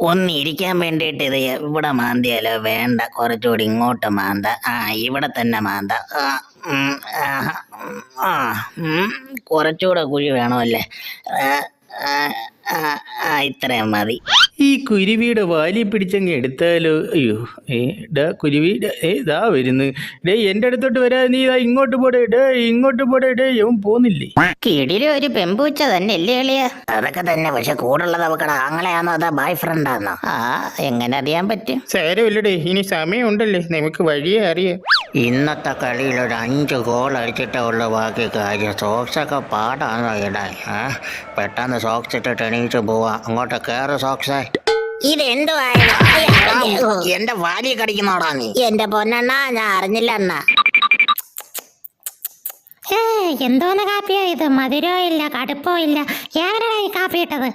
ഒന്നിരിക്കാൻ വേണ്ടിയിട്ട് ഇത് ഇവിടെ മാന്തിയാലോ? വേണ്ട, കുറച്ചുകൂടി ഇങ്ങോട്ട് മാന്ത. ഇവിടെ തന്നെ മാന്ത. കുറച്ചുകൂടെ കുഴി വേണമല്ലേ? ഇത്രയും മതി. ഈ കുരുവിയുടെ വാലി പിടിച്ചങ്ങ് എടുത്താലോ? അയ്യോ, കുരുവി ഇതാ വരുന്നു. എന്റെ അടുത്തോട്ട് വരാ, നീ ഇതാ ഇങ്ങോട്ട് പോടേ, ഇങ്ങോട്ട് പോടേ. അവൻ പോന്നില്ലേ? കിടില് ഒരു പെമ്പൂച്ച തന്നെ അല്ലേ എളിയ? അതൊക്കെ തന്നെ. പക്ഷെ കൂടുള്ളത് അവക്കടെ ആങ്ങളെയാണോ അതോ ബോയ് ഫ്രണ്ടാണോ? എങ്ങനെ അറിയാൻ പറ്റും? സാരമില്ലടേ, ഇനി സമയമുണ്ടല്ലേ, നമുക്ക് വഴിയേ അറിയാം. ഇന്നത്തെ കളിയിൽ ഒരു 5 ഗോൾ അടിച്ചിട്ടേ ഉള്ളു ബാക്കി കാര്യം. സോക്സൊക്കെ പാടാണോ ഇടാൻ? പെട്ടെന്ന് സോക്സ് ഇട്ടിട്ട് എണീച്ച് പോവാ. അങ്ങോട്ട് കയറ് സോക്സേ. ഇതെന്തോ എന്റെ വാലി കടിക്കുന്നോടാ നീ? എന്റെ പൊന്നെണ്ണ, ഞാൻ അറിഞ്ഞില്ല അണ്ണ. എന്തോന്ന് കാപ്പിയോ ഇത്? മധുരോ ഇല്ല, കടുപ്പോ ഇല്ല. എങ്ങനെയാ ഈ കാപ്പി ഇട്ടത്?